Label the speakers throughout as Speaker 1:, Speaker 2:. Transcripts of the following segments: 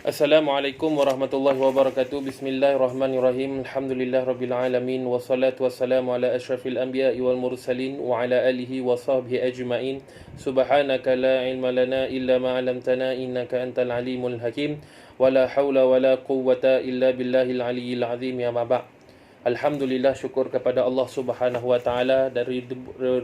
Speaker 1: Assalamualaikum warahmatullahi wabarakatuh. Bismillahirrahmanirrahim. Alhamdulillah rabbil alamin. Wassalatu wassalamu ala asyrafil anbiya'i wal mursalin wa ala alihi wa sahbihi ajma'in. Subhanaka la ilma lana illa ma 'allamtana innaka antal alimul hakim. Wa la haula wa la quwwata illa billahil aliyyil azim. Ya ma ba'. Alhamdulillah, syukur kepada Allah Subhanahu wa taala. Dari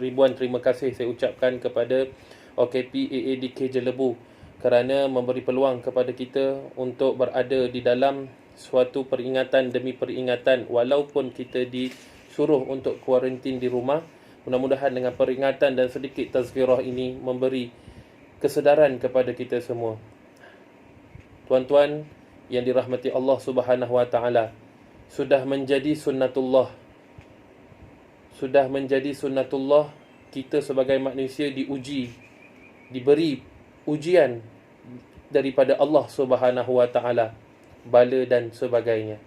Speaker 1: ribuan terima kasih saya ucapkan kepada OKP AADK Jelebu kerana memberi peluang kepada kita untuk berada di dalam suatu peringatan demi peringatan, walaupun kita disuruh untuk kuarantin di rumah. Mudah-mudahan dengan peringatan dan sedikit tazkirah ini memberi kesedaran kepada kita semua. Tuan-tuan yang dirahmati Allah Subhanahu wa taala, sudah menjadi sunnatullah kita sebagai manusia diuji, diberi ujian daripada Allah Subhanahu wa taala, bala dan sebagainya.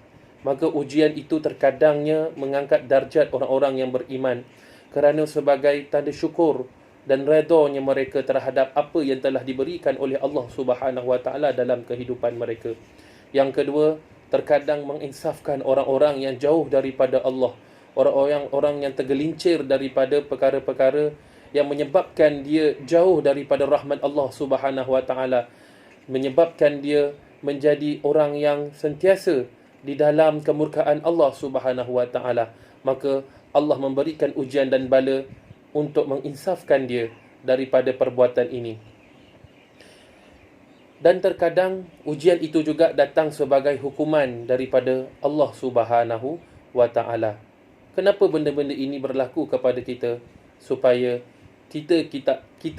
Speaker 1: Maka ujian itu terkadangnya mengangkat darjat orang-orang yang beriman, kerana sebagai tanda syukur dan redanya mereka terhadap apa yang telah diberikan oleh Allah Subhanahu wa taala dalam kehidupan mereka. Yang kedua, terkadang menginsafkan orang-orang yang jauh daripada Allah, orang-orang yang tergelincir daripada perkara-perkara yang menyebabkan dia jauh daripada rahmat Allah Subhanahu wa taala, menyebabkan dia menjadi orang yang sentiasa di dalam kemurkaan Allah Subhanahu wa taala. Maka Allah memberikan ujian dan bala untuk menginsafkan dia daripada perbuatan ini. Dan terkadang ujian itu juga datang sebagai hukuman daripada Allah Subhanahu wa taala. Kenapa benda-benda ini berlaku kepada kita? Supaya kita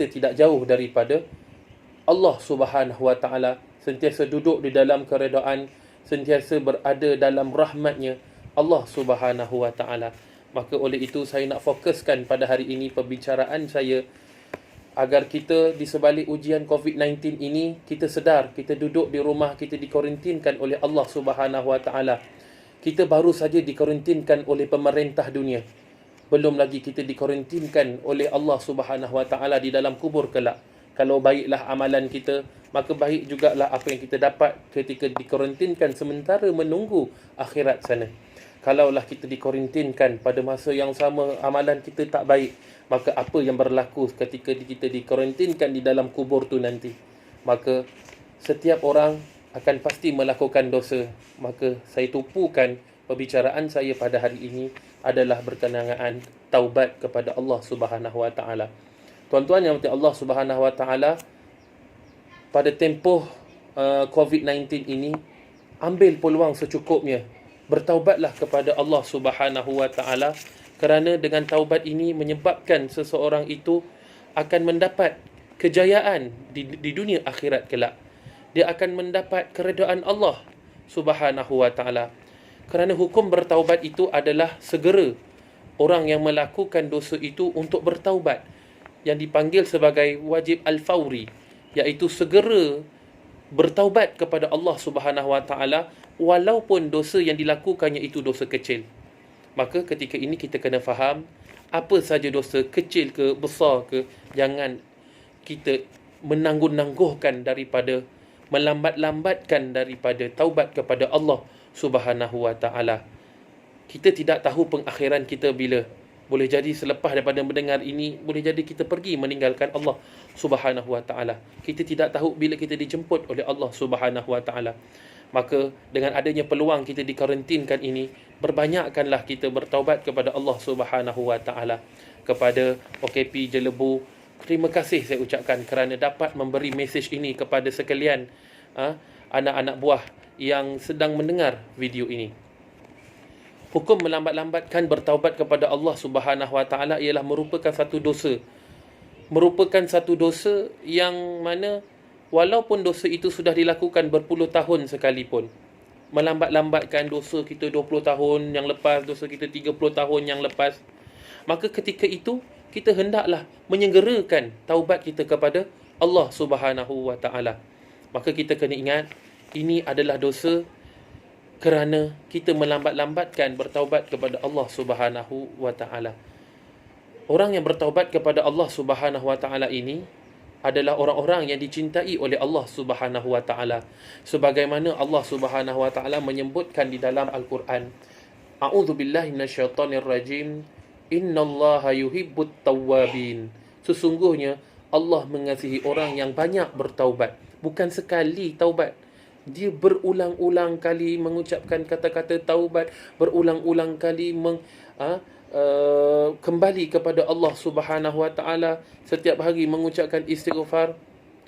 Speaker 1: tidak jauh daripada Allah Subhanahu wa taala, sentiasa duduk di dalam keredaan, sentiasa berada dalam rahmatnya Allah Subhanahu wa taala. Maka oleh itu saya nak fokuskan pada hari ini pembicaraan saya agar kita di sebalik ujian COVID-19 ini, kita sedar kita duduk di rumah, kita dikuarantinkan oleh Allah Subhanahu wa taala. Kita baru saja dikuarantinkan oleh pemerintah dunia. Belum lagi kita dikuarantinkan oleh Allah Subhanahu wa taala di dalam kubur kelak. Kalau baiklah amalan kita, maka baik jugalah apa yang kita dapat ketika dikuarantinkan sementara menunggu akhirat sana. Kalaulah kita dikuarantinkan pada masa yang sama amalan kita tak baik, maka apa yang berlaku ketika kita dikuarantinkan di dalam kubur tu nanti? Maka setiap orang akan pasti melakukan dosa. Maka saya tupukan perbicaraan saya pada hari ini adalah berkenaan taubat kepada Allah Subhanahu wa taala. Tuan-tuan yang dirahmati Allah Subhanahu wa taala, pada tempoh COVID-19 ini, ambil peluang secukupnya. Bertaubatlah kepada Allah Subhanahu wa taala, kerana dengan taubat ini menyebabkan seseorang itu akan mendapat kejayaan di dunia akhirat kelak. Dia akan mendapat keredaan Allah Subhanahu wa taala. Kerana hukum bertaubat itu adalah segera orang yang melakukan dosa itu untuk bertaubat, yang dipanggil sebagai wajib al-fawri, iaitu segera bertaubat kepada Allah Subhanahu wa taala walaupun dosa yang dilakukannya itu dosa kecil. Maka ketika ini kita kena faham, apa saja dosa kecil ke besar ke, jangan kita menangguh-nangguhkan daripada, melambat-lambatkan daripada taubat kepada Allah Subhanahu wa taala. Kita tidak tahu pengakhiran kita bila. Boleh jadi selepas daripada mendengar ini, boleh jadi kita pergi meninggalkan Allah Subhanahu wa taala. Kita tidak tahu bila kita dijemput oleh Allah Subhanahu wa taala. Maka dengan adanya peluang kita dikarantinkan ini, berbanyakkanlah kita bertaubat kepada Allah Subhanahu wa taala. Kepada OKP Jelebu, terima kasih saya ucapkan kerana dapat memberi mesej ini kepada sekalian anak-anak buah yang sedang mendengar video ini. Hukum melambat-lambatkan bertaubat kepada Allah Subhanahu wa taala ialah merupakan satu dosa. Merupakan satu dosa yang mana walaupun dosa itu sudah dilakukan berpuluh tahun sekalipun. Melambat-lambatkan dosa kita 20 tahun yang lepas, dosa kita 30 tahun yang lepas. Maka ketika itu kita hendaklah menyegerakan taubat kita kepada Allah Subhanahu wa taala. Maka kita kena ingat, ini adalah dosa kerana kita melambat-lambatkan bertaubat kepada Allah Subhanahu wa taala. Orang yang bertaubat kepada Allah Subhanahu wa taala ini adalah orang-orang yang dicintai oleh Allah Subhanahu wa taala. Sebagaimana Allah Subhanahu wa taala menyebutkan di dalam Al-Quran, A'udzubillahi minasyaitonir rajim. Innallaha yuhibbut tawwabin. Sesungguhnya Allah mengasihi orang yang banyak bertaubat. Bukan sekali taubat. Dia berulang-ulang kali mengucapkan kata-kata taubat, berulang-ulang kali kembali kepada Allah Subhanahu wa taala, setiap hari mengucapkan istighfar.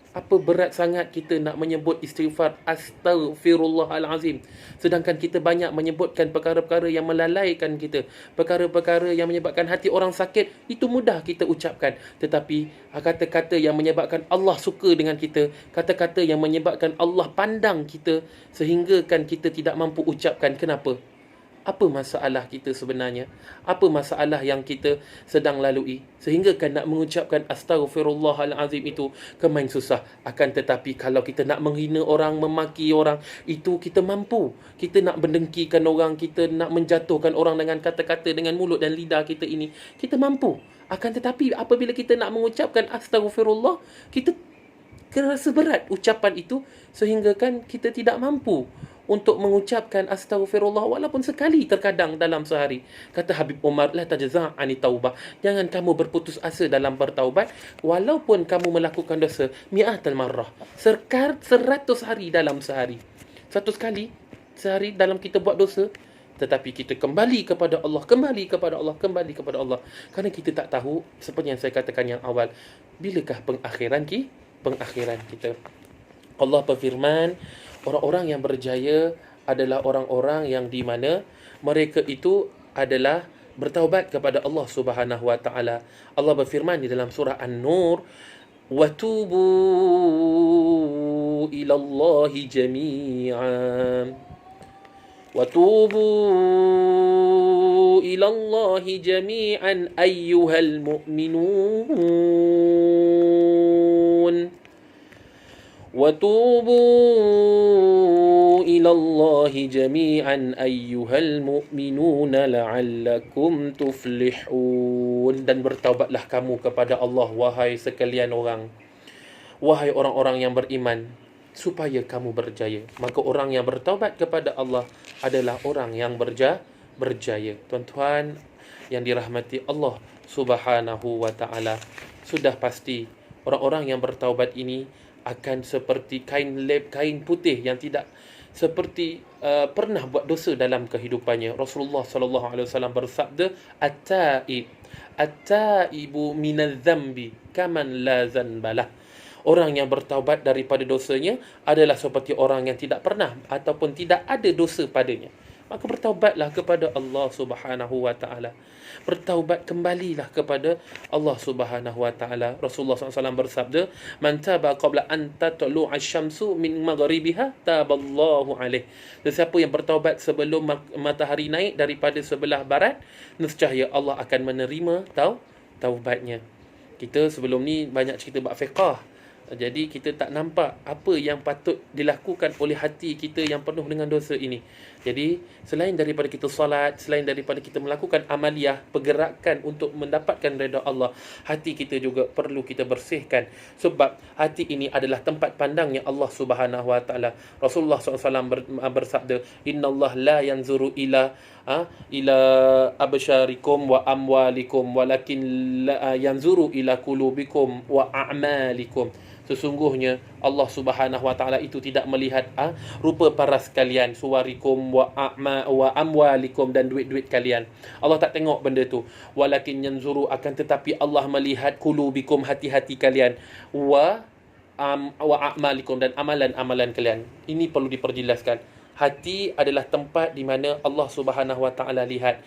Speaker 1: Apa berat sangat kita nak menyebut istighfar astaghfirullahalazim, sedangkan kita banyak menyebutkan perkara-perkara yang melalaikan kita, perkara-perkara yang menyebabkan hati orang sakit. Itu mudah kita ucapkan, tetapi kata-kata yang menyebabkan Allah suka dengan kita, kata-kata yang menyebabkan Allah pandang kita, sehinggakan kita tidak mampu ucapkan. Kenapa? Apa masalah kita sebenarnya? Apa masalah yang kita sedang lalui? Sehingga kan nak mengucapkan astaghfirullahalazim itu kemain susah. Akan tetapi kalau kita nak menghina orang, memaki orang, itu kita mampu. Kita nak mendengkikan orang, kita nak menjatuhkan orang dengan kata-kata, dengan mulut dan lidah kita ini, kita mampu. Akan tetapi apabila kita nak mengucapkan astaghfirullah, kita kerasa berat ucapan itu, sehingga kan kita tidak mampu untuk mengucapkan astaghfirullah walaupun sekali terkadang dalam sehari. Kata Habib Umar, la tajza'ani taubah. Jangan kamu berputus asa dalam bertaubat walaupun kamu melakukan dosa mi'atal marrah. 100 hari dalam sehari. 100 kali sehari dalam kita buat dosa, tetapi kita kembali kepada Allah, kembali kepada Allah, kembali kepada Allah. Kerana kita tak tahu, seperti yang saya katakan yang awal, bilakah pengakhiran kita. Allah berfirman, orang-orang yang berjaya adalah orang-orang yang di mana mereka itu adalah bertaubat kepada Allah Subhanahu wa taala. Allah berfirman di dalam surah An-Nur, "Watubu ila Allah jami'an." Watubu ila Allah jami'an ayyuhal mu'minun. وَتُوبُوا إِلَى اللَّهِ جَمِيعًا أَيُّهَا الْمُؤْمِنُونَ لَعَلَّكُمْ تُفْلِحُونَ. Dan bertaubatlah kamu kepada Allah, wahai sekalian orang, wahai orang-orang yang beriman, supaya kamu berjaya. Maka orang yang bertaubat kepada Allah adalah orang yang berjaya. Tuan-tuan yang dirahmati Allah Subhanahu wa taala, sudah pasti orang-orang yang bertaubat ini akan seperti kain putih yang tidak seperti pernah buat dosa dalam kehidupannya. Rasulullah sallallahu alaihi wasallam bersabda, at-taibu minadz-dzambi kaman la dzanbalah. Orang yang bertaubat daripada dosanya adalah seperti orang yang tidak pernah ataupun tidak ada dosa padanya. Maka bertaubatlah kepada Allah Subhanahu wa taala. Bertaubat kembalilah kepada Allah Subhanahu wa taala. Rasulullah SAW bersabda, "Man taba qabla an tatlu'a asy-syamsu min maghribiha taballahu alaih." Sesiapa yang bertaubat sebelum matahari naik daripada sebelah barat, nescaya Allah akan menerima taubatnya. Kita sebelum ni banyak cerita bab fiqh. Jadi kita tak nampak apa yang patut dilakukan oleh hati kita yang penuh dengan dosa ini. Jadi selain daripada kita salat, selain daripada kita melakukan amaliyah, pergerakan untuk mendapatkan redha Allah, hati kita juga perlu kita bersihkan. Sebab hati ini adalah tempat pandangnya Allah Subhanahu wa taala. Rasulullah SAW bersabda, "Innallaha la yanzuru ila absyarikum wa amwalikum walakin la yanzuru ila qulubikum wa a'malikum." Sesungguhnya Allah Subhanahu wa taala itu tidak melihat rupa paras kalian, suwarikum wa amwalikum, dan duit-duit kalian. Allah tak tengok benda tu. Walakin yanzuru, akan tetapi Allah melihat qulubikum, hati-hati kalian, wa a'malikum, dan amalan-amalan kalian. Ini perlu diperjelaskan. Hati adalah tempat di mana Allah Subhanahu wa taala lihat.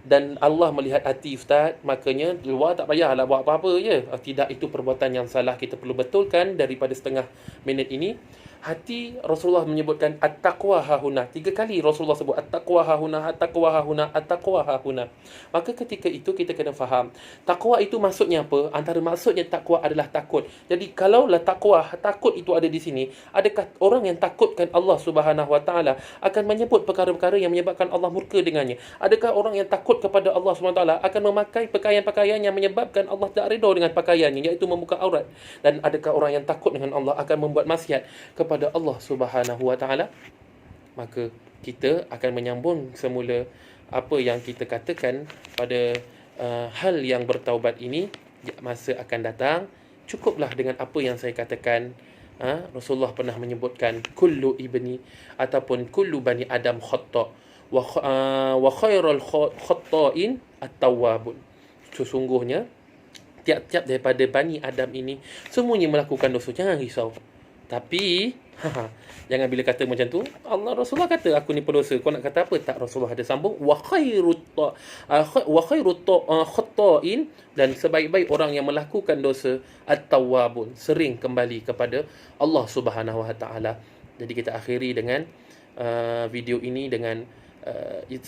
Speaker 1: Dan Allah melihat hati, ustaz. Makanya luar tak payahlah buat apa-apa je. Tidak, itu perbuatan yang salah. Kita perlu betulkan daripada setengah minit ini. Hati, Rasulullah menyebutkan at-taqwa hahuna. 3 kali Rasulullah sebut at-taqwa hahuna, at-taqwa hahuna, at-taqwa hahuna. Maka ketika itu kita kena faham, takwa itu maksudnya apa? Antara maksudnya takwa adalah takut. Jadi kalaulah takwa, takut itu ada di sini, adakah orang yang takutkan Allah Subhanahu Wa Taala akan menyebut perkara-perkara yang menyebabkan Allah murka dengannya? Adakah orang yang takut kepada Allah Subhanahu Wa Taala akan memakai pakaian-pakaian yang menyebabkan Allah tak redha dengan pakaiannya, iaitu membuka aurat? Dan adakah orang yang takut dengan Allah akan membuat maksiat kepada Allah Subhanahu Wa Taala? Maka kita akan menyambung semula apa yang kita katakan pada hal yang bertaubat ini. Masa akan datang, cukuplah dengan apa yang saya katakan. Rasulullah pernah menyebutkan kullu ibni ataupun kullu bani adam khata wa khairul khata'in at-tawwabun. Sesungguhnya tiap-tiap daripada Bani Adam ini semuanya melakukan dosa. Jangan risau. Tapi jangan bila kata macam tu, Allah Rasulullah kata aku ni pendosa. Kau nak kata apa? Tak, Rasulullah ada sambung wa khairut khata'in, dan sebaik-baik orang yang melakukan dosa at-tawwabun, sering kembali kepada Allah Subhanahu Wa Taala. Jadi kita akhiri dengan video ini dengan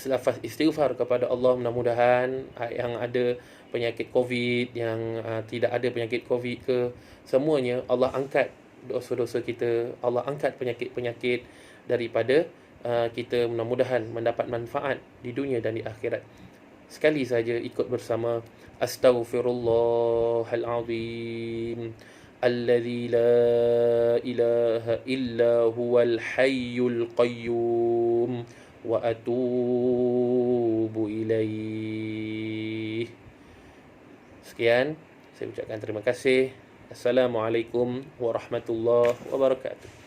Speaker 1: lafaz istighfar kepada Allah. Mudah-mudahan yang ada penyakit COVID, yang tidak ada penyakit COVID ke, semuanya Allah angkat dosa-dosa kita, Allah angkat penyakit-penyakit daripada kita. Mudah-mudahan mendapat manfaat di dunia dan di akhirat. Sekali saja ikut bersama, astaghfirullahal azim alladzi la ilaha illa huwal hayyul qayyum wa atubu ilaih. Sekian, saya ucapkan terima kasih. Assalamualaikum warahmatullahi wabarakatuh.